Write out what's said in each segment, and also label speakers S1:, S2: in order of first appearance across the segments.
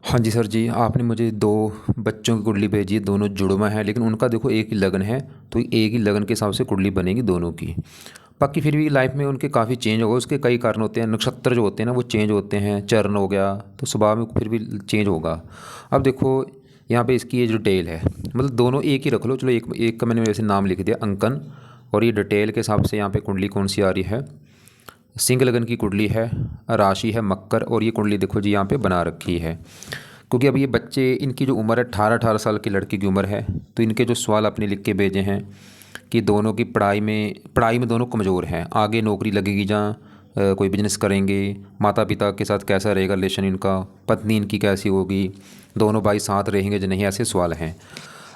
S1: हाँ जी सर जी, आपने मुझे 2 बच्चों की कुंडली भेजी है, दोनों जुड़वा हैं, लेकिन उनका देखो एक ही लगन है, तो एक ही लगन के हिसाब से कुंडली बनेगी दोनों की। बाकी फिर भी लाइफ में उनके काफ़ी चेंज होगा, उसके कई कारण होते हैं, नक्षत्र जो होते हैं ना वो चेंज होते हैं, चरण हो गया, तो स्वभाव में फिर भी चेंज होगा। अब देखो यहाँ पे इसकी ये जो डिटेल है, मतलब दोनों एक ही रख लो, चलो एक एक का मैंने वैसे नाम लिख दिया अंकन, और ये डिटेल के हिसाब से यहाँ पे कुंडली कौन सी आ रही है, सिंह लगन की कुंडली है, राशि है मकर, और ये कुंडली देखो जी यहाँ पे बना रखी है। क्योंकि अब ये बच्चे, इनकी जो उम्र है 18-18 साल की लड़की की उम्र है, तो इनके जो सवाल अपने लिख के भेजे हैं कि दोनों की पढ़ाई में दोनों कमज़ोर हैं, आगे नौकरी लगेगी जहाँ, कोई बिजनेस करेंगे, माता पिता के साथ कैसा रहेगा रिलेशन इनका, पत्नी इनकी कैसी होगी, दोनों भाई साथ रहेंगे जो नहीं, ऐसे सवाल हैं।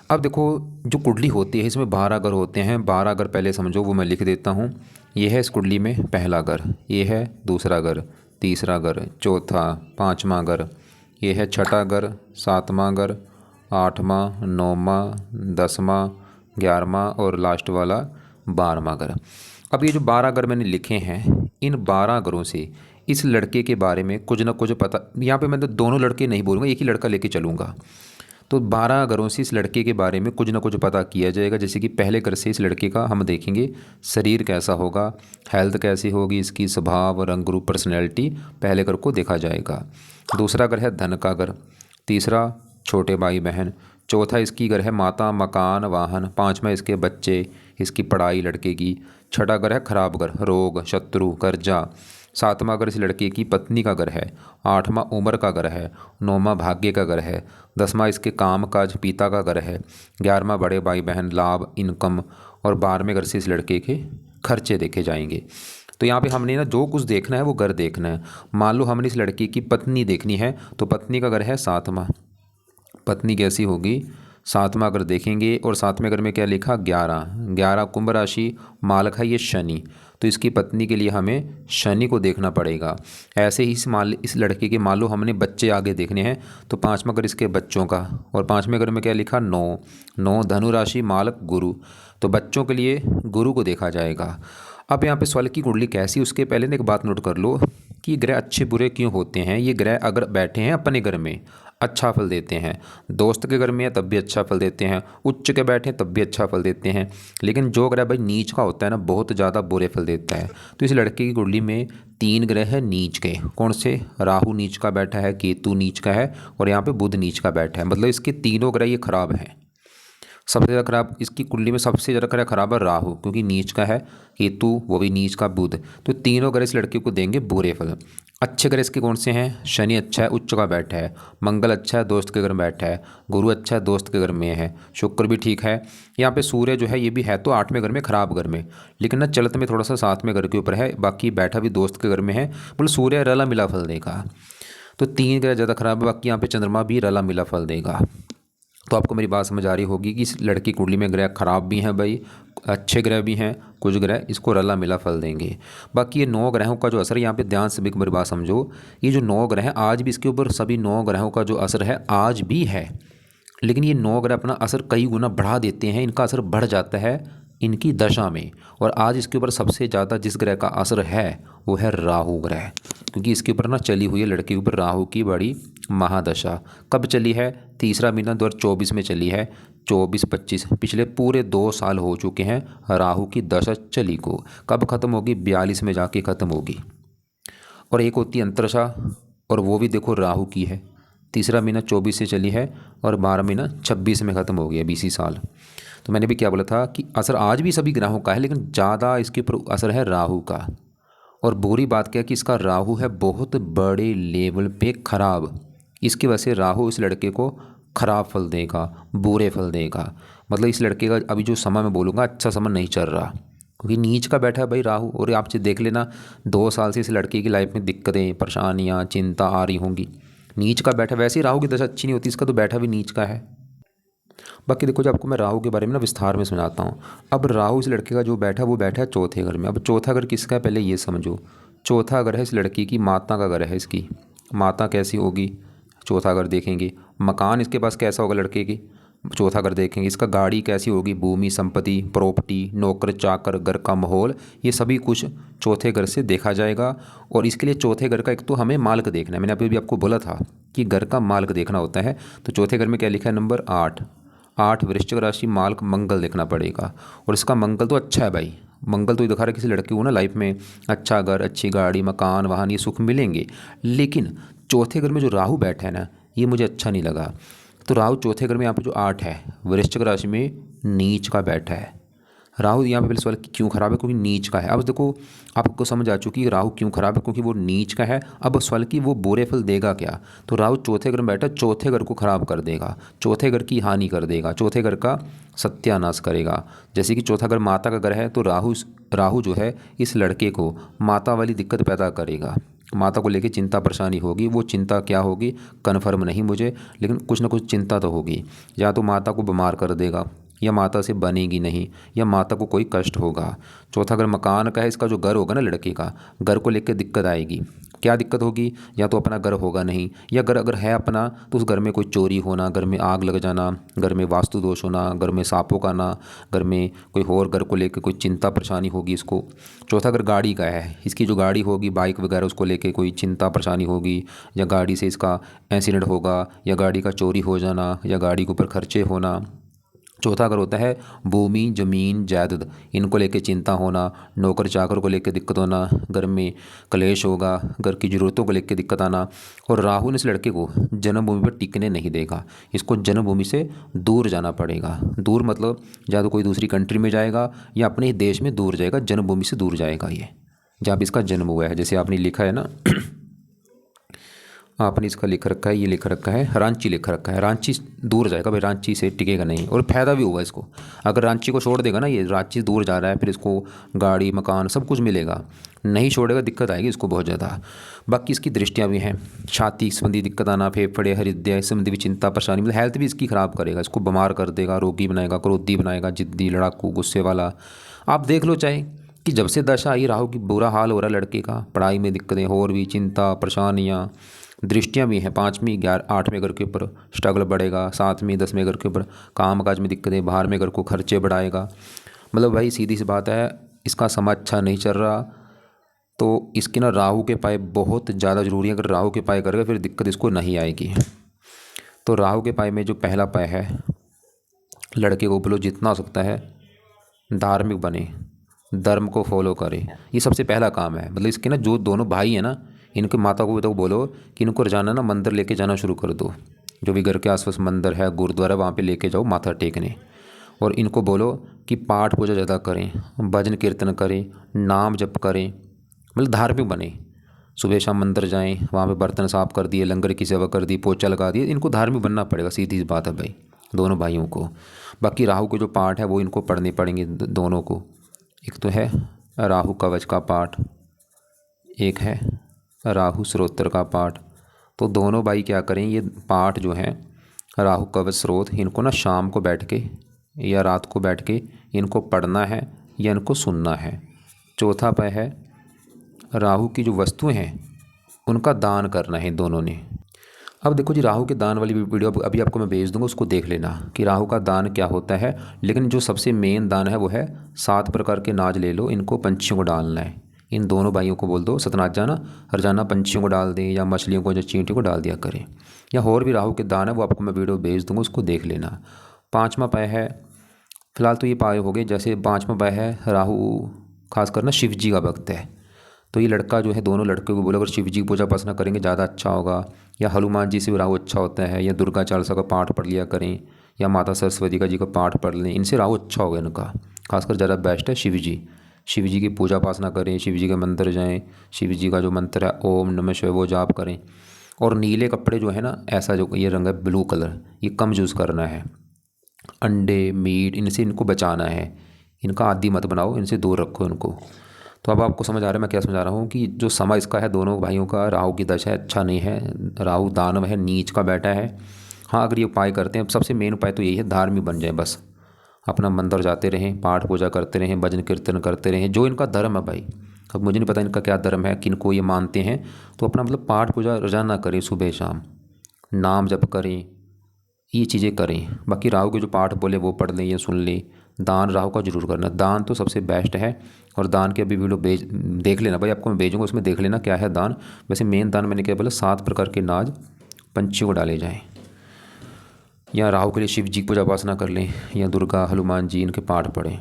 S1: अब देखो जो कुंडली होती है इसमें 12 घर होते हैं, 12 घर पहले समझो, वो मैं लिख देता हूँ। ये है इस कुंडली में पहला घर, ये है दूसरा घर, तीसरा घर, चौथा, पाँचवा घर, ये है छठा घर, सातवां घर, आठवां, नौवां, 10वां, 11वां और लास्ट वाला 12वां घर। अब ये जो 12 घर मैंने लिखे हैं, इन 12 घरों से इस लड़के के बारे में कुछ ना कुछ पता, यहाँ पे मैं तो दोनों लड़के नहीं बोलूँगा, एक ही लड़का लेके चलूँगा। तो 12 घरों से इस लड़के के बारे में कुछ ना कुछ पता किया जाएगा। जैसे कि पहले घर से इस लड़के का हम देखेंगे शरीर कैसा होगा, हेल्थ कैसी होगी, इसकी स्वभाव, रंग रूप, पर्सनैलिटी, पहले घर को देखा जाएगा। दूसरा घर है धन का घर, तीसरा छोटे भाई बहन, चौथा इसकी घर है माता, मकान, वाहन, पाँचवा इसके बच्चे, इसकी पढ़ाई लड़के की, छठा घर है खराब घर, रोग, शत्रु, कर्जा, सातवां घर इस लड़के की पत्नी का घर है, आठवां उम्र का घर है, नौवां भाग्य का घर है, 10वां इसके काम काज पिता का घर है, 11वां बड़े भाई बहन, लाभ, इनकम, और 12वें घर से इस लड़के के खर्चे देखे जाएंगे। तो यहाँ पे हमने ना जो कुछ देखना है वो घर देखना है। मान लो हमने इस लड़की की पत्नी देखनी है, तो पत्नी का घर है 7वां, पत्नी कैसी होगी, 7वां घर देखेंगे, और 7वें घर में क्या लिखा, 11 कुंभ राशि, मालक है ये शनि, तो इसकी पत्नी के लिए हमें शनि को देखना पड़ेगा। ऐसे ही इस लड़के के मान लो हमने बच्चे आगे देखने हैं, तो 5वां घर इसके बच्चों का, और 5वें घर में क्या लिखा, 9 धनु राशि, मालक गुरु, तो बच्चों के लिए गुरु को देखा जाएगा। अब यहाँ पे सवाल की कुंडली कैसी, उसके पहले ना एक बात नोट कर लो कि ग्रह अच्छे बुरे क्यों होते हैं। ये ग्रह अगर बैठे हैं अपने घर में अच्छा फल देते हैं, दोस्त के घर में है तब भी अच्छा फल देते हैं, उच्च के बैठे हैं तब भी अच्छा फल देते हैं, लेकिन जो ग्रह भाई नीच का होता है ना, बहुत ज़्यादा बुरे फल देता है। तो इस लड़के की कुंडली में 3 ग्रह है नीच के, कौन से, राहु नीच का बैठा है, केतु नीच का है, और यहाँ पे बुध नीच का बैठा है, मतलब इसके तीनों ग्रह ये खराब हैं। सबसे ज़्यादा खराब इसकी कुंडली में, सबसे ज़्यादा ग्रह खराब है राहु, क्योंकि नीच का है, केतु वो भी नीच का, बुध, तो तीनों ग्रह इस लड़के को देंगे बुरे फल। अच्छे ग्रह इसके कौन से हैं, शनि अच्छा है, उच्च का बैठा है, मंगल अच्छा है, दोस्त के घर में बैठा है, गुरु अच्छा है, दोस्त के घर में है, शुक्र भी ठीक है। यहाँ पे सूर्य जो है ये भी है तो 8वें घर में, खराब घर में, लेकिन ना चलत में थोड़ा सा 7वें घर के ऊपर है, बाकी बैठा भी दोस्त के घर में है, मतलब सूर्य रला मिला फल देगा। तो 3 ग्रह ज़्यादा खराब है, बाकी यहाँ पे चंद्रमा भी रला मिला फल देगा। तो आपको मेरी बात समझ आ रही होगी कि इस लड़की कुंडली में ग्रह खराब भी हैं भाई, अच्छे ग्रह भी हैं, कुछ ग्रह इसको रला मिला फल देंगे। बाकी ये 9 ग्रहों का जो असर है, यहाँ पे ध्यान से भी मेरी बात समझो, ये जो 9 ग्रह हैं आज भी इसके ऊपर, सभी 9 ग्रहों का जो असर है आज भी है, लेकिन ये 9 ग्रह अपना असर कई गुना बढ़ा देते हैं, इनका असर बढ़ जाता है इनकी दशा में। और आज इसके ऊपर सबसे ज़्यादा जिस ग्रह का असर है वो है राहु ग्रह, क्योंकि इसके ऊपर ना चली हुई है लड़के के ऊपर राहु की बड़ी महादशा। कब चली है, तीसरा महीना 2024 में चली है, 24-25, पिछले पूरे 2 साल हो चुके हैं राहु की दशा चली को। कब ख़त्म होगी, 42 में जाके ख़त्म होगी। और एक होती है अंतरदशा, और वो भी देखो राहु की है, तीसरा महीना 24 से चली है, और 12 महीना 26 में ख़त्म हो गया, 20 साल। तो मैंने भी क्या बोला था कि असर आज भी सभी ग्रहों का है, लेकिन ज़्यादा इसके ऊपर असर है राहु का। और बुरी बात क्या है कि इसका राहु है बहुत बड़े लेवल पे खराब, इसकी वजह से राहु इस लड़के को खराब फल देगा, बुरे फल देगा। मतलब इस लड़के का अभी जो समय मैं बोलूँगा अच्छा समय नहीं चल रहा, क्योंकि नीच का बैठा है भाई राहु। और आप देख लेना 2 साल से इस लड़के की लाइफ में दिक्कतें, परेशानियाँ, चिंता आ रही होंगी, नीच का बैठा। वैसे ही राहु की दशा अच्छी नहीं होती, इसका तो बैठा भी नीच का है। बाकी देखो, जो आपको मैं राहु के बारे में ना विस्तार में समझाता हूँ। अब राहु इस लड़के का जो बैठा वो बैठा है चौथे घर में। अब चौथा घर किसका है पहले ये समझो, चौथा घर है इस लड़की की माता का घर है, इसकी माता कैसी होगी, चौथा घर देखेंगे। मकान इसके पास कैसा होगा लड़के की, चौथा घर देखेंगे, इसका गाड़ी कैसी होगी, भूमि, संपत्ति, प्रॉपर्टी, नौकर चाकर, घर का माहौल, ये सभी कुछ चौथे घर से देखा जाएगा। और इसके लिए चौथे घर का एक तो हमें मालिक देखना है, मैंने अभी भी आपको बोला था कि घर का मालिक देखना होता है। तो चौथे घर में क्या लिखा है, नंबर 8, 8 वृश्चिक राशि मालिक मंगल देखना पड़ेगा। और इसका मंगल तो अच्छा है भाई, मंगल तो ये दिखा रहा है किसी लड़के को ना लाइफ में अच्छा घर, अच्छी गाड़ी, मकान, वाहन, ये सुख मिलेंगे। लेकिन चौथे घर में जो राहु बैठा है ना, ये मुझे अच्छा नहीं लगा। तो राहु चौथे घर में यहाँ पे जो 8 है वृश्चिक राशि में नीच का बैठा है। राहु यहाँ पे पहले सवाल क्यों खराब है, क्योंकि नीच का है। अब देखो आपको समझ आ चुकी है राहु क्यों खराब है, क्योंकि वो नीच का है। अब सवाल कि वो बुरे फल देगा क्या, तो राहु चौथे घर में बैठा, चौथे घर को खराब कर देगा, चौथे घर की हानि कर देगा, चौथे घर का सत्यानाश करेगा। जैसे कि चौथा घर माता का घर है, तो राहु जो है इस लड़के को माता वाली दिक्कत पैदा करेगा, माता को लेके चिंता परेशानी होगी। वो चिंता क्या होगी कन्फर्म नहीं मुझे, लेकिन कुछ ना कुछ चिंता तो होगी। या तो माता को बीमार कर देगा, या माता से बनेगी नहीं, या माता को कोई कष्ट होगा। चौथा अगर मकान का है, इसका जो घर होगा ना लड़के का, घर को लेकर दिक्कत आएगी। क्या दिक्कत होगी, या तो अपना घर होगा नहीं, या घर अगर है अपना तो उस घर में कोई चोरी होना, घर में आग लग जाना, घर में वास्तु दोष होना, घर में सांपों का आना, घर में कोई और घर को लेकर कोई चिंता परेशानी होगी इसको। चौथा अगर गाड़ी का है, इसकी जो गाड़ी होगी बाइक वगैरह उसको लेके कोई चिंता परेशानी होगी, या गाड़ी से इसका एक्सीडेंट होगा, या गाड़ी का चोरी हो जाना, या गाड़ी के ऊपर खर्चे होना। चौथा अगर होता है भूमि, ज़मीन, जायदाद, इनको लेके चिंता होना, नौकर चाकर को लेके दिक्कत होना, घर में क्लेश होगा, घर की ज़रूरतों को लेके दिक्कत आना। और राहु ने इस लड़के को जन्मभूमि पर टिकने नहीं देगा, इसको जन्मभूमि से दूर जाना पड़ेगा। दूर मतलब या तो कोई दूसरी कंट्री में जाएगा, या अपने ही देश में दूर जाएगा, जन्मभूमि से दूर जाएगा ये जहाँ भी इसका जन्म हुआ है। जैसे आपने लिखा है ना आपने इसका लिख रखा है, ये लिख रखा है रांची लिख रखा है, रांची दूर जाएगा भाई, रांची से टिकेगा नहीं। और फ़ायदा भी होगा इसको, अगर रांची को छोड़ देगा ना, ये रांची दूर जा रहा है, फिर इसको गाड़ी मकान सब कुछ मिलेगा। नहीं छोड़ेगा दिक्कत आएगी इसको बहुत ज़्यादा। बाकी इसकी दृष्टियाँ भी हैं, छाती संबंधी दिक्कत आना, फेफड़े, हृदय संबंधी भी चिंता परेशानी, मतलब हेल्थ भी इसकी ख़राब करेगा, इसको बीमार कर देगा, रोगी बनाएगा, क्रोधी बनाएगा, जिद्दी, लड़ाकू, गुस्से वाला। आप देख लो चाहे कि जब से दशा आई राहु की बुरा हाल हो रहा है लड़के का, पढ़ाई में दिक्कतें और भी, चिंता परेशानियाँ। दृष्टियाँ भी हैं 5वीं 8वें घर के ऊपर स्ट्रगल बढ़ेगा, 7वीं 10वें घर के ऊपर काम काज में दिक्कतें, बाहर में घर को खर्चे बढ़ाएगा। मतलब भाई सीधी सी बात है, इसका समय अच्छा नहीं चल रहा। तो इसके ना राहु के पाए बहुत ज़्यादा ज़रूरी है, अगर राहु के पाए करेगा फिर दिक्कत इसको नहीं आएगी। तो राहु के पाए में जो पहला पाए है, लड़के को बोलो जितना हो सकता है धार्मिक बने, धर्म को फॉलो करे, ये सबसे पहला काम है। मतलब इसके ना जो दोनों भाई हैं ना, इनके माता को तो बोलो कि इनको रोजाना ना मंदिर लेके जाना शुरू कर दो, जो भी घर के आसपास मंदिर है, गुरुद्वारा, वहाँ पे लेके जाओ माथा टेकने। और इनको बोलो कि पाठ पूजा ज़्यादा करें, भजन कीर्तन करें, नाम जप करें, मतलब धार्मिक बने। सुबह शाम मंदिर जाएं, वहाँ पे बर्तन साफ कर दिए, लंगर की सेवा कर दी, पोछा लगा दिए। इनको धार्मिक बनना पड़ेगा, सीधी सी बात है भाई दोनों भाइयों को। बाकी राहु के जो पाठ है वो इनको पढ़ने पड़ेंगे दोनों को। एक तो है राहु कवच का पाठ, एक है राहु स्रोत्र का पाठ। तो दोनों भाई क्या करें, ये पाठ जो है राहु कवच स्रोत, इनको ना शाम को बैठ के या रात को बैठ के इनको पढ़ना है या इनको सुनना है। चौथा पाय है राहु की जो वस्तुएं हैं उनका दान करना है दोनों ने। अब देखो जी, राहु के दान वाली वीडियो अभी आपको मैं भेज दूंगा, उसको देख लेना कि राहु का दान क्या होता है। लेकिन जो सबसे मेन दान है वो है 7 प्रकार के नाज ले लो, इनको पंछियों को डालना है। इन दोनों भाइयों को बोल दो सतनाज जाना, रोजाना पंछियों को डाल दें, या मछलियों को, या चींटियों को डाल दिया करें। या और भी राहु के दान है वो आपको मैं वीडियो भेज दूंगा, उसको देख लेना। 5वां पाय है, फिलहाल तो ये पाए हो गए। जैसे 5वां पाय है राहु खासकर ना शिव जी का भक्त है, तो ये लड़का जो है दोनों लड़के को बोलो अगर शिव जी की पूजा उपासना करेंगे ज़्यादा अच्छा होगा। या हनुमान जी से भी राहु अच्छा होता है, या दुर्गा चालीसा का पाठ पढ़ लिया करें, या माता सरस्वती का जी का पाठ पढ़ लें, इनसे राहु अच्छा होगा इनका। खासकर ज़्यादा बेस्ट है शिव जी, शिव जी की पूजा उपासना करें, शिव जी के मंदिर जाएं, शिव जी का जो मंत्र है ओम नमः शिवाय वो जाप करें। और नीले कपड़े जो है ना, ऐसा जो ये रंग है ब्लू कलर, ये कम यूज़ करना है। अंडे मीट इनसे इनको बचाना है, इनका आदी मत बनाओ, इनसे दूर रखो इनको। तो अब आपको समझ आ रहा है मैं क्या समझा रहा हूँ कि जो समय इसका है दोनों भाइयों का, राहु की दशा है अच्छा नहीं है, राहु दानव है, नीच का बैठा है। हाँ अगर ये उपाय करते हैं, सबसे मेन उपाय तो यही है धार्मिक बन जाए, बस अपना मंदिर जाते रहें, पाठ पूजा करते रहें, भजन कीर्तन करते रहें, जो इनका धर्म है भाई। अब मुझे नहीं पता इनका क्या धर्म है, किनको ये मानते हैं, तो अपना मतलब पाठ पूजा रोजाना करें, सुबह शाम नाम जप करें, ये चीज़ें करें। बाकी राहु के जो पाठ बोले वो पढ़ लें या सुन लें। दान राहु का जरूर करना, दान तो सबसे बेस्ट है। और दान की अभी वीडियो देख लेना भाई, आपको मैं भेजूंगा, उसमें देख लेना क्या है दान। वैसे मेन दान मैंने क्या बोला, 7 प्रकार के नाज पंछियों को डाले जाएँ। या राहु के लिए शिव जी की पूजा उपासना कर लें, या दुर्गा हनुमान जी इनके पाठ पढ़ें।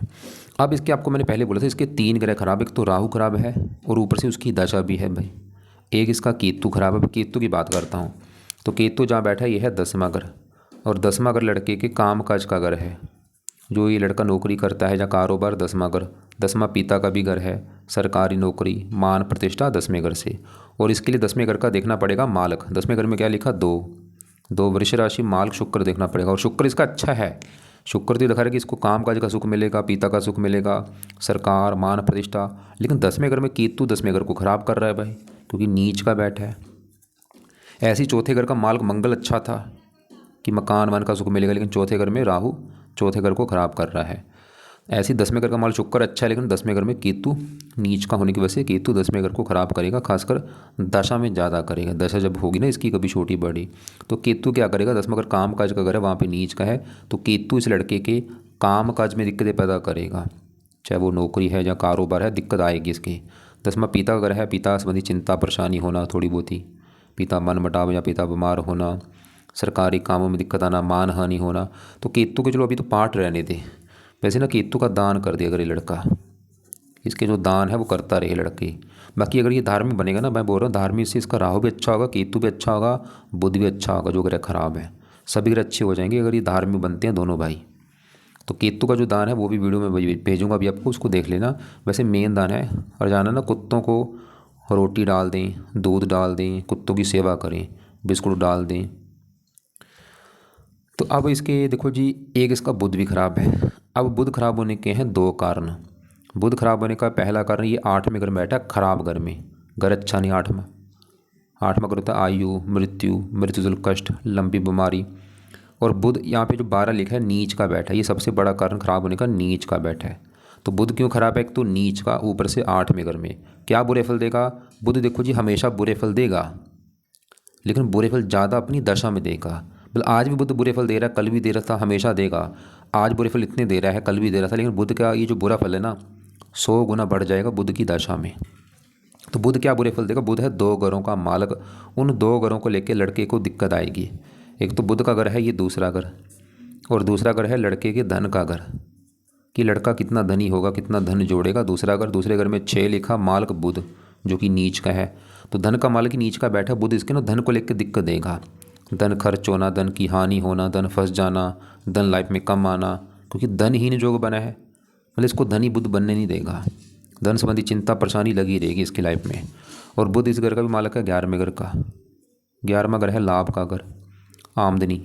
S1: अब इसके आपको मैंने पहले बोला था, इसके 3 ग्रह खराब, एक तो राहु खराब है और ऊपर से उसकी दशा भी है भाई। एक इसका केतु खराब है। अब केतु की बात करता हूँ, तो केतु जहाँ बैठा है ये है 10वां घर, और 10वां घर लड़के के काम काज का घर है। जो ये लड़का नौकरी करता है या कारोबार, 10वां घर। 10वां पिता का भी घर है, सरकारी नौकरी, मान प्रतिष्ठा 10वें घर से। और इसके लिए 10वें घर का देखना पड़ेगा मालक। 10वें घर में क्या लिखा, 2 वृष राशि, मालक शुक्र देखना पड़ेगा। और शुक्र इसका अच्छा है, शुक्र तो दिखा रहा है कि इसको काम काज का सुख मिलेगा, पिता का सुख मिलेगा, सरकार, मान प्रतिष्ठा। लेकिन 10वें घर में केतु 10वें घर को खराब कर रहा है भाई, क्योंकि नीच का बैठा है। ऐसी चौथे घर का मालक मंगल अच्छा था कि मकान वन का सुख मिलेगा, लेकिन चौथे घर में राहु चौथे घर को खराब कर रहा है। ऐसी 10वें घर का माल शुक्र अच्छा है, लेकिन 10वें घर में केतु नीच का होने की वजह से केतु 10वें घर को खराब करेगा, खासकर दशा में ज़्यादा करेगा। दशा जब होगी ना इसकी कभी छोटी बड़ी, तो केतु क्या करेगा, 10वां घर काम काज का घर है, वहाँ पे नीच का है, तो केतु इस लड़के के काम काज में दिक्कतें पैदा करेगा। चाहे वो नौकरी है या कारोबार है, दिक्कत आएगी इसकी। 10वां पिता का घर है, पिता संबंधी चिंता परेशानी होना थोड़ी बहुत ही, पिता मनमुटाव या पिता बीमार होना, सरकारी कामों में दिक्कत आना, मान हानि होना। तो केतु के चलो अभी तो पाठ रहने दे। वैसे ना केतु का दान कर दिया अगर ये लड़का, इसके जो दान है वो करता रहे लड़के। बाकी अगर ये धार्मिक बनेगा ना, मैं बोल रहा हूँ धार्मिक से इसका राहु भी अच्छा होगा, केतु भी अच्छा होगा, बुध भी अच्छा होगा, जो ग्रह खराब है सभी ग्रह अच्छे हो जाएंगे अगर ये धार्मिक बनते हैं दोनों भाई। तो केतु का जो दान है वो भी वीडियो में भेजूंगा अभी आपको, उसको देख लेना। वैसे मेन दान है, और जाना ना कुत्तों को रोटी डाल दें, दूध डाल दें, कुत्तों की सेवा करें, बिस्कुट डाल दें। तो अब इसके देखो जी, एक इसका बुध भी खराब है। अब बुध खराब होने के हैं 2 कारण। बुध खराब होने का पहला कारण, ये 8वें घर में बैठा, खराब घर में, घर अच्छा नहीं। 8वां घर होता है आयु, मृत्यु जल कष्ट, लंबी बीमारी। और बुध यहाँ पे जो 12 लिखा है नीच का बैठा है, ये सबसे बड़ा कारण खराब होने का, नीच का बैठा है। तो बुध क्यों खराब है, एक तो नीच का, ऊपर से 8वें घर में। क्या बुरे फल देगा बुध, देखो जी हमेशा बुरे फल देगा, लेकिन बुरे फल ज़्यादा अपनी दशा में देगा। मतलब आज भी बुध बुरे फल दे रहा है, कल भी दे रहा था, हमेशा देगा। आज बुरे फल इतने दे रहा है, कल भी दे रहा था, लेकिन बुध का ये जो बुरा फल है ना 100 गुना बढ़ जाएगा बुध की दशा में। तो बुध क्या बुरे फल देगा, बुध है 2 घरों का मालक। उन 2 घरों को लेकर लड़के को दिक्कत आएगी। एक तो बुध का घर है ये दूसरा घर, और दूसरा घर है लड़के के धन का घर, कि लड़का कितना धनी होगा, कितना धन जोड़ेगा। दूसरा घर, दूसरे घर में 6 लिखा, मालक बुध जो कि नीच का है। तो धन का मालक नीच का बैठा बुध, इसके ना धन को लेकर दिक्कत देगा। धन खर्च होना, धन की हानि होना, धन फंस जाना, धन लाइफ में कम आना, क्योंकि धनहीन जोग बना है, मतलब इसको धनी बुध बनने नहीं देगा। धन संबंधी चिंता परेशानी लगी रहेगी इसकी लाइफ में। और बुध इस घर का भी मालक है 11वें घर का। 11वां घर है लाभ का घर, आमदनी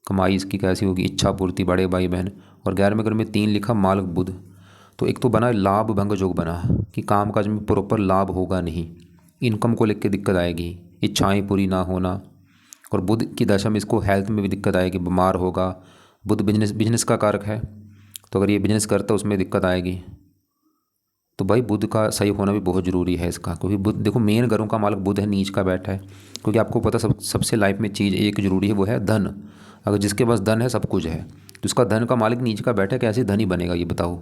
S1: कमाई इसकी कैसी होगी, इच्छा पूर्ति, बड़े भाई बहन। और 11वें घर में 3 लिखा, मालक बुध। तो एक तो बना लाभ भंग योग बना, कि कामकाज में प्रॉपर लाभ होगा नहीं, इनकम को लेकर दिक्कत आएगी, इच्छाएं पूरी ना होना। और बुध की दशा में इसको हेल्थ में भी दिक्कत आएगी, बीमार होगा। बुध बिजनेस का कारक है, तो अगर ये बिजनेस करता है उसमें दिक्कत आएगी। तो भाई बुध का सही होना भी बहुत ज़रूरी है इसका, क्योंकि बुध देखो मेन घरों का मालक बुध है, नीच का बैठा है। क्योंकि आपको पता सबसे लाइफ में चीज़ एक जरूरी है, वो है धन। अगर जिसके पास धन है सब कुछ है, तो उसका धन का मालिक नीच का बैठा है, कैसे धनी बनेगा ये बताओ।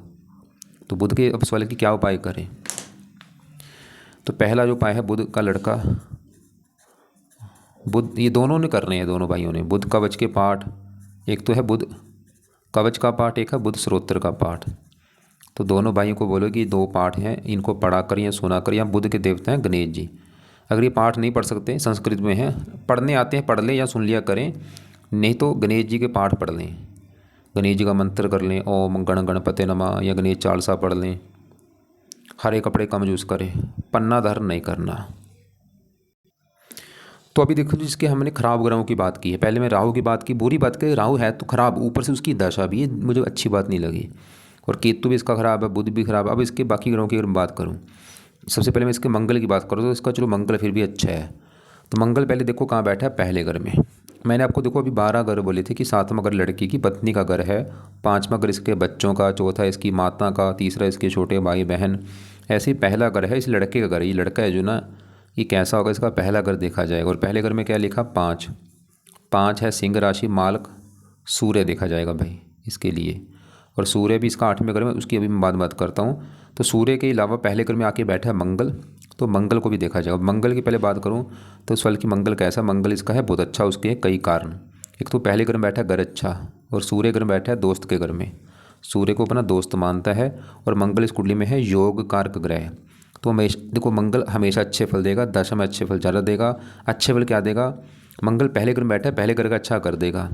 S1: तो बुध के अब सवाल की क्या उपाय करें। तो पहला जो उपाय है, बुध का लड़का, बुध ये दोनों ने करने हैं, दोनों भाइयों ने बुध कवच के पाठ। एक तो है बुध कवच का पाठ, एक है बुध स्तोत्र का पाठ। तो दोनों भाइयों को बोलो कि 2 पाठ हैं, इनको पढ़ा कर या सुना कर। या बुध के देवता हैं गणेश जी। अगर ये पाठ नहीं पढ़ सकते, संस्कृत में हैं, पढ़ने आते हैं पढ़ लें या सुन लिया करें, नहीं तो गणेश जी के पाठ पढ़ लें, गणेश जी का मंत्र कर लें, ओम गण गणपते नमः, या गणेश चालीसा पढ़ लें। हरे कपड़े कम यूज़ करें, पन्ना धारण नहीं करना। तो अभी देखो जिसके हमने खराब ग्रहों की बात की है, पहले मैं राहु की बात की, बुरी बात की, राहु है तो खराब, ऊपर से उसकी दशा भी, ये मुझे अच्छी बात नहीं लगी। और केतु भी इसका खराब है, बुध भी खराब है। अब इसके बाकी ग्रहों की अगर बात करूँ, सबसे पहले मैं इसके मंगल की बात करूँ, तो इसका चलो मंगल फिर भी अच्छा है। तो मंगल पहले देखो कहाँ बैठा है, पहले घर में। मैंने आपको देखो अभी 12 घर बोले थे, कि 7वां घर लड़की की पत्नी का घर है, 5वां घर इसके बच्चों का, चौथा इसकी माता का, तीसरा इसके छोटे भाई बहन। ऐसे ही पहला घर है इस लड़के का घर। ये लड़का है जो ना, ये कैसा होगा, इसका पहला घर देखा जाएगा। और पहले घर में क्या लिखा, 5 है सिंह राशि, मालक सूर्य देखा जाएगा भाई इसके लिए। और सूर्य भी इसका 8वें घर में, उसकी अभी मैं बात करता हूँ। तो सूर्य के अलावा पहले घर में आके बैठा है मंगल, तो मंगल को भी देखा जाएगा। मंगल की पहले बात करूँ तो इस फल की मंगल कैसा, मंगल इसका है बहुत अच्छा। उसके कई कारण, एक तो पहले घर में बैठा है घर अच्छा, और सूर्य घर में बैठा है दोस्त के घर में, सूर्य को अपना दोस्त मानता है। और मंगल इस कुंडली में है योग कारक ग्रह। तो हमेशा देखो मंगल हमेशा अच्छे फल देगा, दशा में अच्छे फल ज़्यादा देगा। अच्छे फल क्या देगा, मंगल पहले घर में बैठा है, पहले घर का अच्छा कर देगा।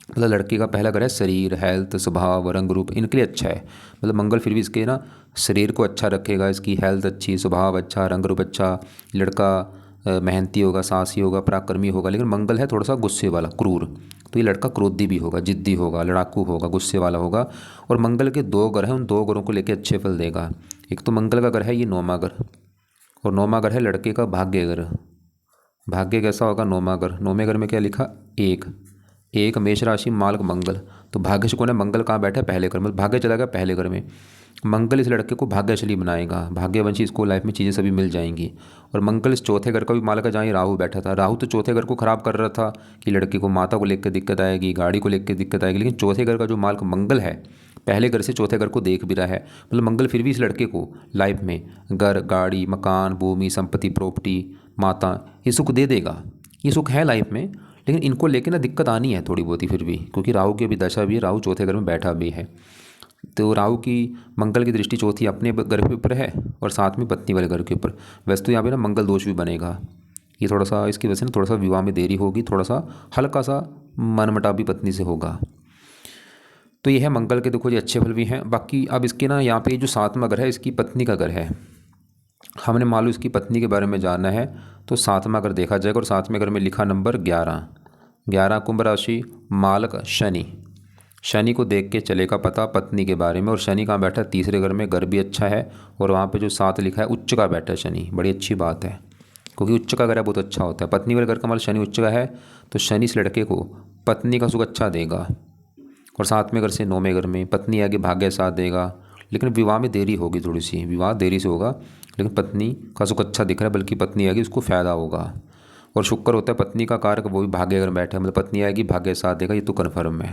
S1: मतलब लड़के का पहला घर है शरीर, हेल्थ, स्वभाव, रंग रूप, इनके लिए अच्छा है। मतलब मंगल फिर भी इसके ना शरीर को अच्छा रखेगा, इसकी हेल्थ अच्छी, स्वभाव अच्छा, रंग रूप अच्छा। लड़का मेहनती होगा, साहसी होगा, पराक्रमी होगा। लेकिन मंगल है थोड़ा सा गुस्से वाला, क्रूर, तो ये लड़का क्रोधी भी होगा, जिद्दी होगा, लड़ाकू होगा, गुस्से वाला होगा। और मंगल के 2 घर हैं, उन 2 घरों को लेकर अच्छे फल देगा। एक तो मंगल का घर है ये 9वां घर, और 9वां घर है लड़के का भाग्य घर। भाग्य कैसा होगा, 9वां घर। 9वें घर में क्या लिखा, एक एक मेष राशि मालक मंगल। तो भाग्य से कौन है, मंगल कहाँ बैठा है, पहले घर में, भाग्य चला गया पहले घर में। मंगल इस लड़के को भाग्यशाली बनाएगा, भाग्यवंशी, इसको लाइफ में चीज़ें सभी मिल जाएंगी। और मंगल इस चौथे घर का भी मालक है, जहाँ ये राहु बैठा था। राहु तो चौथे घर को खराब कर रहा था कि लड़के को माता को लेकर दिक्कत आएगी, गाड़ी को लेकर दिक्कत आएगी। लेकिन चौथे घर का जो मालक मंगल है, पहले घर से चौथे घर को देख भी रहा है। मतलब मंगल फिर भी इस लड़के को लाइफ में घर, गाड़ी, मकान, भूमि, संपत्ति, प्रॉपर्टी, माता, ये सुख दे देगा। ये सुख है लाइफ में, लेकिन इनको लेके ना दिक्कत आनी है थोड़ी बहुत ही फिर भी, क्योंकि राहु की अभी दशा भी है, राहु चौथे घर में बैठा भी है। तो राहु की मंगल की दृष्टि चौथी अपने घर के ऊपर है और साथ में पत्नी वाले घर के ऊपर। वैसे तो यहाँ पे ना मंगल दोष भी बनेगा। ये थोड़ा सा इसकी वजह से ना थोड़ा सा विवाह में देरी होगी, थोड़ा सा हल्का सा मनमुटाव भी पत्नी से होगा। तो ये है मंगल के देखो जी अच्छे फल भी हैं। बाकी अब इसके ना यहाँ पे जो 7वां घर है, इसकी पत्नी का घर है। हमने मान लो इसकी पत्नी के बारे में जानना है तो 7वां घर देखा जाएगा। और 7वें घर में लिखा नंबर 11, 11 कुंभ राशि, मालक शनि। शनि को देख के चलेगा पता पत्नी के बारे में। और शनि कहाँ बैठा है, तीसरे घर में, घर भी अच्छा है। और वहाँ पे जो 7 लिखा है उच्च का बैठा है शनि, बड़ी अच्छी बात है, क्योंकि उच्च का घर है बहुत अच्छा होता है। पत्नी वाले घर का मतलब शनि उच्च का है, तो शनि इस लड़के को पत्नी का सुख अच्छा देगा। और 7वें घर से 9वें घर में पत्नी आगे भाग्य साथ देगा। लेकिन विवाह में देरी होगी, थोड़ी सी विवाह देरी से होगा, लेकिन पत्नी का सुख अच्छा दिख रहा है, बल्कि पत्नी आएगी उसको फ़ायदा होगा। और शुक्र होता है पत्नी का कारक, वो भी भाग्य घर में बैठा है, मतलब पत्नी आएगी भाग्य साथ देगा, ये तो कन्फर्म है।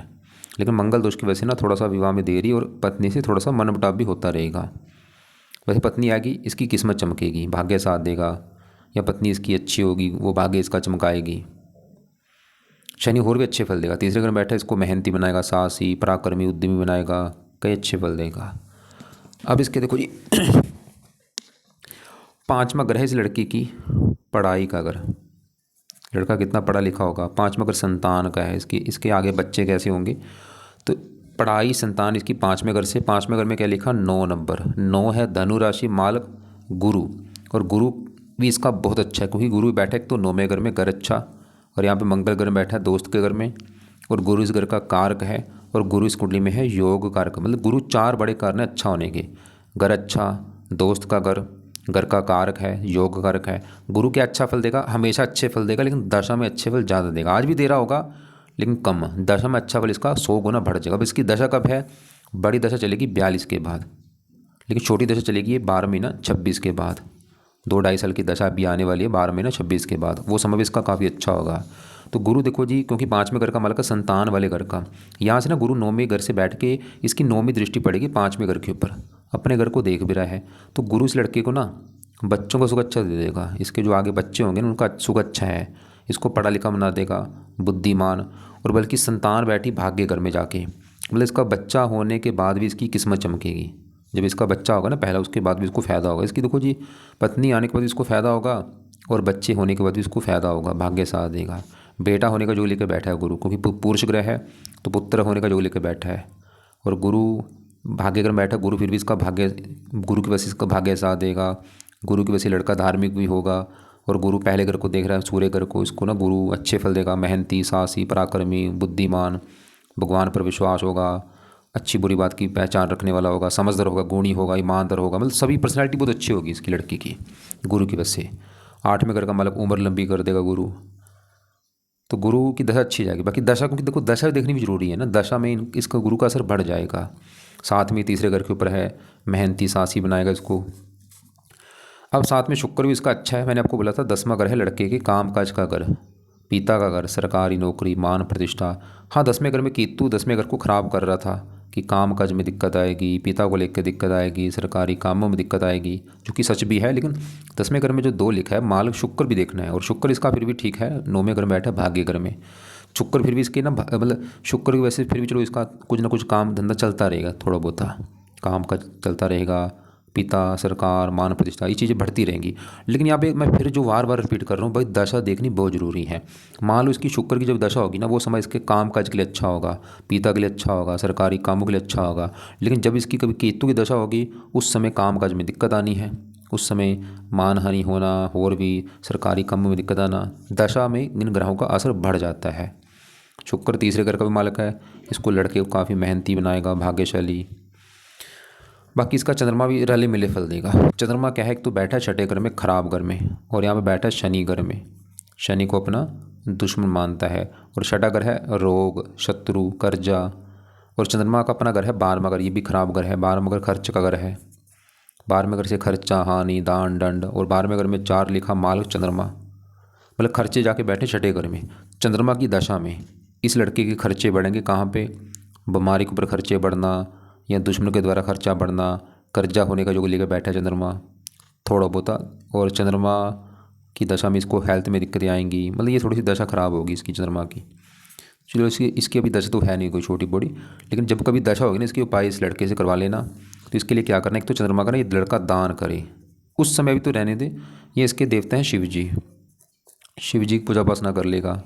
S1: लेकिन मंगल दोष की वजह से ना थोड़ा सा विवाह में देरी और पत्नी से थोड़ा सा मनमुटाव भी होता रहेगा। वैसे पत्नी आएगी, इसकी किस्मत चमकेगी, भाग्य साथ देगा, या पत्नी इसकी अच्छी होगी, वो भाग्य इसका चमकाएगी। शनि और भी अच्छे फल देगा, तीसरे घर में बैठा है, इसको मेहनती बनाएगा, साहसी, पराक्रमी, उद्यमी बनाएगा, कई अच्छे फल देगा। अब इसके देखो जी 5वां ग्रह है इस लड़की की पढ़ाई का घर। लड़का कितना पढ़ा लिखा होगा। 5वां घर संतान का है, इसके आगे बच्चे कैसे होंगे, तो पढ़ाई, संतान इसकी 5वें घर से। 5वें घर में क्या लिखा, 9 नंबर, 9 है धनु राशि, मालक गुरु। और गुरु भी इसका बहुत अच्छा है, क्योंकि गुरु बैठा है तो 9वें घर में, घर अच्छा। और यहाँ पे मंगल घर में बैठा है दोस्त के घर में, और गुरु इस घर का कारक है। और गुरु इस कुंडली में है योग कारक, मतलब गुरु 4 बड़े कारण है अच्छा होने के। घर अच्छा, दोस्त का घर, घर का कारक है, योग कारक है। गुरु क्या अच्छा फल देगा, हमेशा अच्छे फल देगा, लेकिन दशा में अच्छे फल ज़्यादा देगा। आज भी दे रहा होगा लेकिन कम, दशा में अच्छा फल इसका 100 गुना बढ़ जाएगा। अब इसकी दशा कब है, बड़ी दशा चलेगी 42 के बाद, लेकिन छोटी दशा चलेगी ये 12 महीना 26 के बाद। 2-2.5 साल की दशा अभी आने वाली है 12 महीना 26 के बाद, वो समय भी इसका काफ़ी अच्छा होगा। तो गुरु देखो जी, क्योंकि 5वें घर का मालक है संतान वाले घर का, यहाँ से ना गुरु 9वें घर से बैठ के इसकी 9वीं दृष्टि पड़ेगी 5वें घर के ऊपर, अपने घर को देख भी रहा है। तो गुरु इस लड़के को ना बच्चों का सुख अच्छा दे देगा। इसके जो आगे बच्चे होंगे ना उनका सुख अच्छा है, इसको पढ़ा लिखा बना देगा, बुद्धिमान। और बल्कि संतान बैठी भाग्य घर में जाके, मतलब इसका बच्चा होने के बाद भी इसकी किस्मत चमकेगी। जब इसका बच्चा होगा ना पहला, उसके बाद भी इसको फ़ायदा होगा। इसकी देखो जी पत्नी आने के बाद इसको फ़ायदा होगा, और बच्चे होने के बाद भी इसको फ़ायदा होगा, भाग्य साथ देगा। बेटा होने का योग लेकर बैठा है गुरु, क्योंकि पुरुष ग्रह है तो पुत्र होने का योग लेकर बैठा है। और गुरु भाग्य घर में बैठा, गुरु फिर भी इसका भाग्य, गुरु की वजह से इसका भाग्य साथ देगा। गुरु की वजह से लड़का धार्मिक भी होगा। और गुरु पहले घर को देख रहा है, सूर्य घर को, इसको ना गुरु अच्छे फल देगा, मेहनती, साहसी, पराक्रमी, बुद्धिमान, भगवान पर विश्वास होगा, अच्छी बुरी बात की पहचान रखने वाला होगा, समझदार होगा, गुणी होगा, ईमानदार होगा, मतलब सभी पर्सनैलिटी बहुत अच्छी होगी इसकी लड़की की गुरु की वजह से। 8वें घर का मतलब उम्र लंबी कर देगा गुरु, तो गुरु की दशा अच्छी जाएगी। बाकी दशा, क्योंकि देखो दशा देखनी भी जरूरी है ना, दशा में इसका गुरु का असर बढ़ जाएगा। साथ में तीसरे घर के ऊपर है, मेहनती, साहसी बनाएगा इसको। अब साथ में शुक्र भी इसका अच्छा है, मैंने आपको बोला था 10वां घर है लड़के के काम काज का घर, पिता का घर, सरकारी नौकरी, मान प्रतिष्ठा। हाँ, 10वें घर में केतु 10वें घर को ख़राब कर रहा था कि काम काज में दिक्कत आएगी, पिता को लेकर दिक्कत आएगी, सरकारी कामों में दिक्कत आएगी, जो कि सच भी है। लेकिन 10वें घर में जो 2 लिखा है, मालक शुक्र भी देखना है, और शुक्र इसका फिर भी ठीक है, 9वें घर में बैठा है भाग्य घर में। शुक्र फिर भी इसके ना मतलब शुक्र की वजह से फिर भी चलो इसका कुछ ना कुछ काम धंधा चलता रहेगा, थोड़ा बहुत काम का चलता रहेगा, पिता, सरकार, मान प्रतिष्ठा, ये चीज़ें बढ़ती रहेंगी। लेकिन यहाँ पे मैं फिर जो बार बार रिपीट कर रहा हूँ भाई, दशा देखनी बहुत ज़रूरी है। मान लो इसकी शुक्र की जब दशा होगी ना, वो समय इसके काम काज के लिए अच्छा होगा, पिता के लिए अच्छा होगा, सरकारी कामों के लिए अच्छा होगा। लेकिन जब इसकी कभी केतु की दशा होगी, उस समय काम काज में दिक्कत आनी है, उस समय मानहानि होना, और भी सरकारी कामों में दिक्कत आना, दशा में इन ग्रहों का असर बढ़ जाता है। शुक्र तीसरे घर का भी मालक है, इसको लड़के को काफ़ी मेहनती बनाएगा, भाग्यशाली। बाकी इसका चंद्रमा भी रले मिले फल देगा। चंद्रमा क्या है, एक तो बैठा है छठे घर में, खराब घर में, और यहाँ पे बैठा है शनि घर में, शनि को अपना दुश्मन मानता है। और छठा घर है रोग, शत्रु, कर्जा। और चंद्रमा का अपना घर है 12वां घर, ये भी खराब घर है। 12वां घर खर्च का घर है, 12वें घर से खर्चा, हानि, दान, दंड। और 12वें घर में 4 लिखा मालक चंद्रमा, मतलब खर्चे जाके बैठे छठे घर में। चंद्रमा की दशा में इस लड़के के खर्चे बढ़ेंगे, कहाँ पे, बीमारी के ऊपर खर्चे बढ़ना, या दुश्मन के द्वारा खर्चा बढ़ना, कर्जा होने का जो लेकर बैठा है चंद्रमा थोड़ा बहुत। और चंद्रमा की दशा में इसको हेल्थ में दिक्कतें आएंगी, मतलब ये थोड़ी सी दशा ख़राब होगी इसकी चंद्रमा की। चलो इसकी अभी दशा तो है नहीं कोई छोटी बड़ी, लेकिन जब कभी दशा होगी ना, इसके उपाय इस लड़के से करवा लेना। तो इसके लिए क्या करना है, एक तो चंद्रमा का ना ये लड़का दान करे, उस समय भी तो रहने दे। ये इसके देवता हैं शिव जी, शिव जी की पूजा उपासना कर लेगा,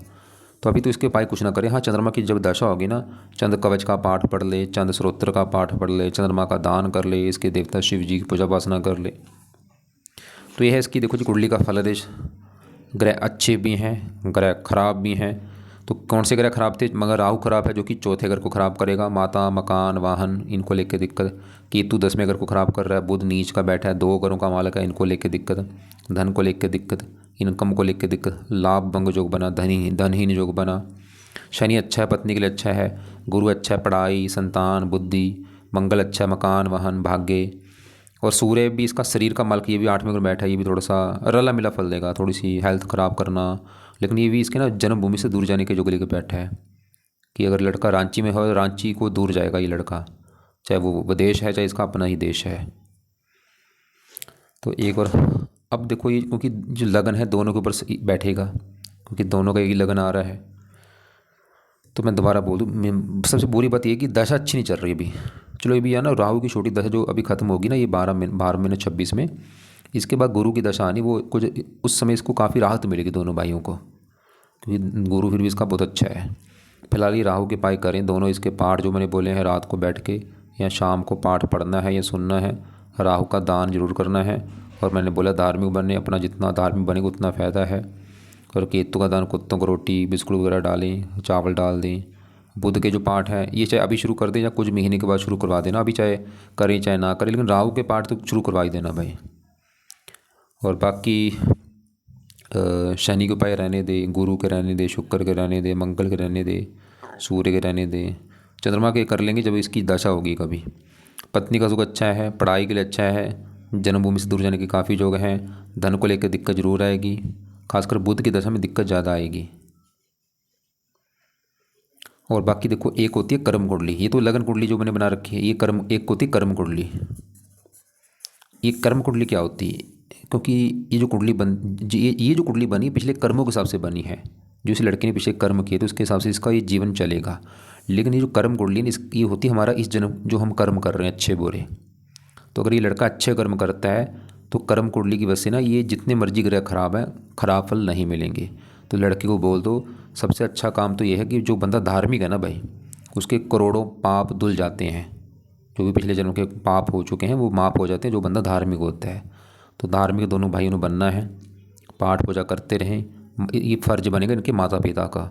S1: तो अभी तो इसके उपाय कुछ ना करे। हाँ, चंद्रमा की जब दशा होगी ना, चंद्र कवच का पाठ पढ़ ले, चंद्र स्रोत्र का पाठ पढ़ ले, चंद्रमा का दान कर ले, इसके देवता शिव जी की पूजा उपासना कर ले। तो यह है इसकी, देखो जी, कुंडली का फलादेश। ग्रह अच्छे भी हैं, ग्रह खराब भी हैं। तो कौन से ग्रह खराब थे, मगर राहु खराब है, जो कि चौथे घर को खराब करेगा, माता, मकान, वाहन, इनको लेके दिक्कत। केतु 10वें घर को खराब कर रहा है, बुध नीच का बैठा है, 2 घरों का मालक है, इनको लेके दिक्कत, धन को लेके दिक्कत, इनकम को लेके दिक्कत, लाभ भंग योग बना, धनहीन योग बना। शनि अच्छा है, पत्नी के लिए अच्छा है, गुरु अच्छा है, पढ़ाई, संतान, बुद्धि, मंगल अच्छा है, मकान, वाहन, भाग्य। और सूर्य भी इसका शरीर का मालक, ये भी 8वें घर बैठा है, ये भी थोड़ा सा रला मिला फल देगा, थोड़ी सी हेल्थ ख़राब करना। लेकिन ये भी इसके ना जन्मभूमि से दूर जाने के जो लेकर बैठा है, कि अगर लड़का रांची में हो तो रांची को दूर जाएगा ये लड़का, चाहे वो विदेश है चाहे इसका अपना ही देश है। तो एक और अब देखो, ये क्योंकि जो लगन है दोनों के ऊपर बैठेगा, क्योंकि दोनों का एक ही लगन आ रहा है। तो मैं दोबारा बोल दूँ, सबसे बुरी बात ये कि दशा अच्छी नहीं चल रही अभी। चलो ये भी है ना, राहु की छोटी दशा जो अभी ख़त्म होगी ना, ये 12 महीने 26 में, इसके बाद गुरु की दशा आनी, वो कुछ उस समय इसको काफ़ी राहत मिलेगी दोनों भाइयों को, क्योंकि गुरु फिर भी इसका बहुत अच्छा है। फिलहाल ये राहु के पाय करें दोनों, इसके पाठ जो मैंने बोले हैं, रात को बैठ के या शाम को पाठ पढ़ना है या सुनना है, राहु का दान जरूर करना है। और मैंने बोला धार्मिक बने, अपना जितना धार्मिक बनेगा उतना फ़ायदा है। और केतु का दान, कुत्तों को रोटी बिस्कुट वगैरह डालें, चावल डाल दें। बुध के जो पाठ हैं ये चाहे अभी शुरू कर दें या कुछ महीने के बाद शुरू करवा देना, अभी चाहे करें चाहे ना करें, लेकिन राहु के पाठ तो शुरू करवा ही देना भाई। और बाकी शनि के उपाय रहने दे, गुरु के रहने दे, शुक्र के रहने दे, मंगल के रहने दे, सूर्य के रहने दे, चंद्रमा के कर लेंगे जब इसकी दशा होगी कभी। पत्नी का सुख अच्छा है, पढ़ाई के लिए अच्छा है, जन्मभूमि से दूर जाने के काफ़ी योग हैं, धन को लेकर दिक्कत जरूर आएगी, खासकर बुध की दशा में दिक्कत ज़्यादा आएगी। और बाकी देखो, एक होती है कर्म कुंडली, ये तो लगन कुंडली जो मैंने बना रखी है, ये कर्म, एक होती है कर्म कुंडली। ये कर्म कुंडली क्या होती है, क्योंकि ये जो कुंडली ये जो कुंडली बनी पिछले कर्मों के हिसाब से बनी है, जो इस लड़के ने पिछले कर्म किए तो उसके हिसाब से इसका ये जीवन चलेगा। लेकिन ये जो कर्म कुंडली है ये होती है हमारा इस जन्म जो हम कर्म कर रहे हैं अच्छे बुरे। तो अगर ये लड़का अच्छे कर्म करता है तो कर्म कुंडली की वजह से ना ये जितने मर्जी ग्रह खराब है, खराब फल नहीं मिलेंगे। तो लड़के को बोल दो, सबसे अच्छा काम तो ये है कि जो बंदा धार्मिक है ना भाई, उसके करोड़ों पाप धुल जाते हैं, जो भी पिछले जन्म के पाप हो चुके हैं वो माफ़ हो जाते हैं जो बंदा धार्मिक होता है। तो धार्मिक दोनों भाइयों ने बनना है, पाठ पूजा करते रहें। ये फ़र्ज बनेगा इनके माता पिता का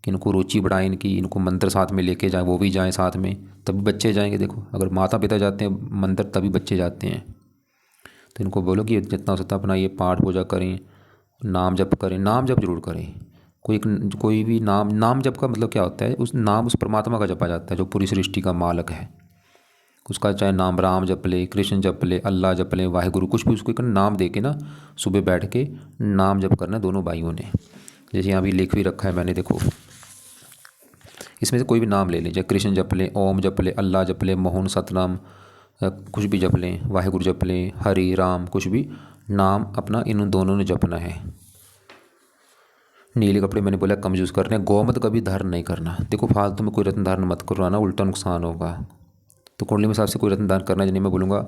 S1: कि इनको रुचि बढ़ाएं, इनकी, इनको मंदिर साथ में लेके जाएं, वो भी जाएं साथ में, तभी बच्चे जाएंगे। देखो अगर माता पिता जाते हैं मंदिर तभी बच्चे जाते हैं। तो इनको बोलो कि जितना हो सकता अपना ये पाठ पूजा करें, नाम जप करें, नाम जप जरूर करें। कोई भी नाम जप का मतलब क्या होता है, उस नाम उस परमात्मा का जपा जाता है जो पूरी सृष्टि का मालक है। उसका चाहे नाम राम जप ले, कृष्ण जप ले, अल्लाह जप ले, वाहिगुरु, कुछ भी उसको एक नाम दे के ना सुबह बैठ के नाम जप करना दोनों भाइयों ने। जैसे यहाँ भी लिख भी रखा है मैंने, देखो इसमें से कोई भी नाम ले लें, चाहे कृष्ण जप लें, ओम जप लें, अल्लाह जप लें, मोहन सतनाम, कुछ भी जप लें, वाहिगुरु जप लें, हरि राम, कुछ भी नाम अपना इन दोनों ने जपना है। नीले कपड़े मैंने बोला कम यूज़ करने हैं। गोमत कभी धारण नहीं करना, देखो फालतू में कोई रत्न धारण मत करवाना, उल्टा नुकसान होगा। तो कुंडली में हिसाब से कोई रत्न धारण करना है, जिन्हें मैं बोलूँगा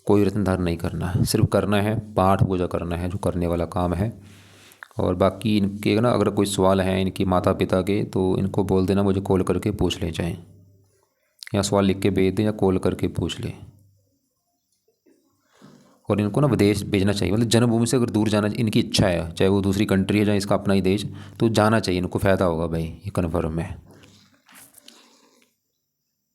S1: कोई रत्न धारण नहीं करना है, सिर्फ करना है पाठ पूजा करना है जो करने वाला काम है। और बाकी इनके ना अगर कोई सवाल है इनके माता पिता के, तो इनको बोल देना मुझे कॉल करके पूछ ले जाएँ, या सवाल लिख के भेज दें या कॉल करके पूछ लें। और इनको ना विदेश भेजना चाहिए, मतलब जन्मभूमि से अगर दूर जाना इनकी इच्छा है, चाहे वो दूसरी कंट्री है चाहे इसका अपना ही देश, तो जाना चाहिए इनको, फ़ायदा होगा भाई, ये कन्फर्म है।